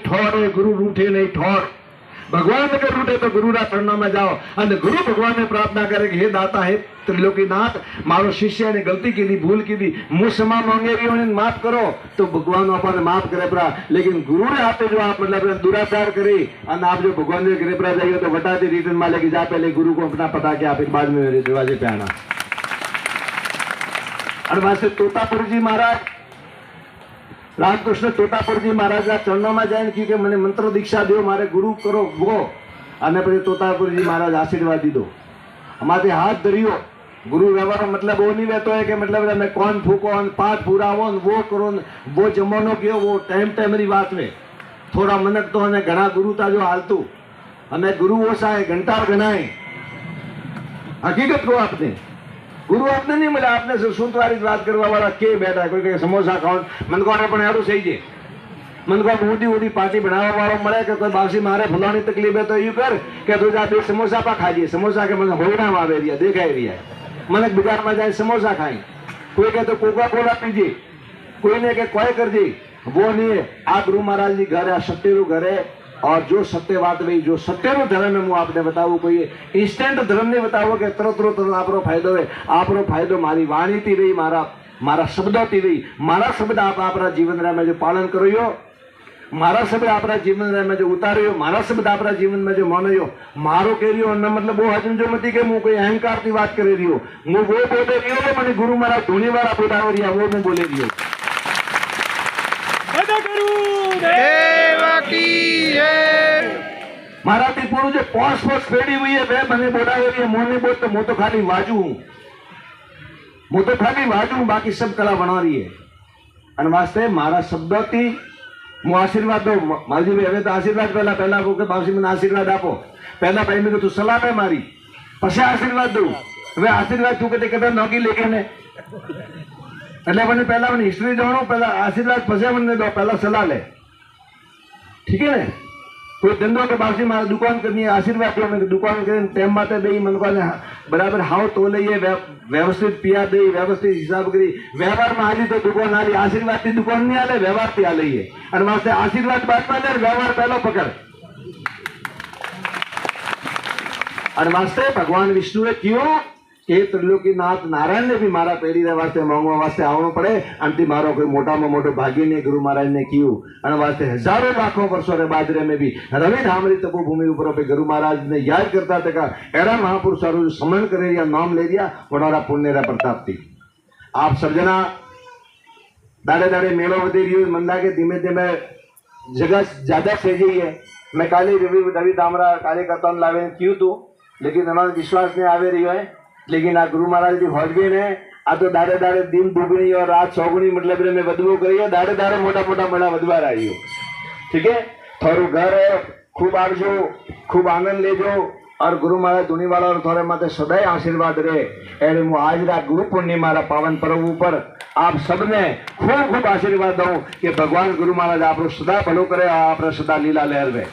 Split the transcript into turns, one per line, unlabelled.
ठोर गुरु रूठे नहीं ठोर। भगवान के रूठे तो गुरु रा चरणों में जाओ અને ગુરુ ભગવાનને પ્રાર્થના કરે કે હે દાતા હે ત્રિલોકીનાથ મારો શિષ્ય ને ગલતી કીધી ભૂલ કીધી હું ક્ષમા માંગે રહ્યો ને માફ કરો તો ભગવાન આપણને માફ કરે પરા लेकिन गुरु ने आपे जो आप मतलब दुराचार करी અને आप जो भगवान ने करे परा जाइए तो वटाती रिटर्न माले की जा पहले गुरु को अपना पता के आप बाद में दरवाजे पे आना। और वहां से तोतापुर जी महाराज रामकृष्ण तोतापुर जी महाराज चरणों में जाए कि मैंने मंत्र दीक्षा दो मारे गुरु करो वो અને પછી तोतापुर जी महाराज आशीर्वाद दीदो हमारे हाथ धरियो गुरु व्यवहार मतलब वो नहीं रहता है कि मतलब मैं कौन फूको पाठ पूरा हो वो करो वो जमानो कहो वो टाइम री बात में थोड़ा मनक तो અને ઘણા ગુરુ તા જો હાલતું અને ગુરુ ઓછા है घंटार गणाए हकीकत को आपने गुरु आपने नहीं मिला आपने सूत वाली बात करवा वाला के बैठा कोई कहे समोसा खाओ मन को पण एडू सही है मन को मोटी मोटी पार्टी बनावा वालों मळे के कोई बासी मारे फलानी तकलीफ है तो यू कर के तू जा दे समोसा पा खाइए समोसा के मन होना आवे रिया देखाई रिया मन बाजार में जाए समोसा खाई कोई कहे तो कोका कोला पीजिए कोई ने के कोई कर दी वो नहीं है। आप गुरु महाराज जी घर सत्यरू घर है और जो सत्य बात रही जो सत्यनो धर्म है હું आपने बताऊं कोई इंस्टेंट धर्म नहीं बताओ कि तुरंत आपरो फायदो है आपरो फायदो मारी वाणी थी रही मारा शब्दों थी रही मारा शब्द आप अपना जीवन में जो पालन करो मारा शब्द अपना जीवन में जो उतारो मारा शब्द अपना जीवन में जो मानो मारो कह रही हो न मतलब वो हजम जो मती के कोई अहंकार की बात कर रही हो वो बोले रही हो मैंने गुरु महाराज धोनी वाला बोला रही वो मैं बोले रही हूँ माराती पूરું जो પોસ ફેડી हुई है वे મને બોલાવી રહી है મોને બોલ तो मैं तो खाली वाजू हूँ मैं तो खाली वाजू हूँ बाकी सब कला बना रही है અને વાસ્તે મારા શબ્દોથી હું આશીર્વાદ દઉં માલજી ભાઈ હવે તો આશીર્વાદ પહેલા કે બાપસી મને આશીર્વાદ આપો પહેલા ભાઈ મેં તું સલાહ है મારી પછી આશીર્વાદ દઉં હવે આશીર્વાદ તું કદી કદા નોકી લેકે ને એટલે મને પહેલા મને હિસ્ટ્રી જાણો પહેલા આશીર્વાદ પછી મને દો પહેલા સલાહ ले ठीक है ना कोई धंधो के बासी मारा दुकान करनी है आशीर्वाद दो मैंने दुकान कर टाइम माते दे मन को बराबर हाव तो लईए व्यवस्थित पिया दे व्यवस्थित हिसाब करी व्यवहार में आली तो दुकान आली आशीर्वाद थी दुकान नहीं आले व्यवहार थी आ लईए और वास्ते आशीर्वाद बाद में ले व्यवहार पहलो पकड़ और वास्ते भगवान विष्णु ने क्यों કે ત્રિલોકીનાથ નારાયણ ને भी मारा पेड़ी रे वास्ते मांगवा वास्ते आवनो पड़े अंति मारो कोई मोटा में मोटो भाग्य ने गुरु महाराज ने कियो अन वास्ते हजारों लाखों वर्षों रे बादरे में भी रवि धामरी तपोभूमि ऊपर पे गुरु महाराज ने याद करता था एड़ा महापुरुषों समन करे या नाम ले दिया वडारा पुण्य रा प्रताप थी। आप सब जना दाड़े दाड़े मेलो वधी रही मन लागे धीमे धीमे जगह ज्यादा सही है। मैं काले रवि धामरा कार्यकर्ता लावे क्यों तू लेकिन हमारा विश्वास नहीं आवे रही है लेकिन आ गुरु महाराज की फौजगी ने आ तो दाड़े दाड़े दिन दुगनी और रात सौगुनी मतलब में वधवो करिए दाड़े दाड़े मोटा मोटा मेला वधवा रही हो। ठीक है थोड़ू घर है खूब आवजो खूब आनंद लेजो और गुरु महाराज धुनी वाला और थोड़े माते सदैव आशीर्वाद रहे एने मु आज रा गुरु पूर्णिमा रा पावन पर्व पर आप सबने खूब खूब आशीर्वाद दूं कि भगवान गुरु महाराज आप सदा भलो करे आप सदा लीला लहर में।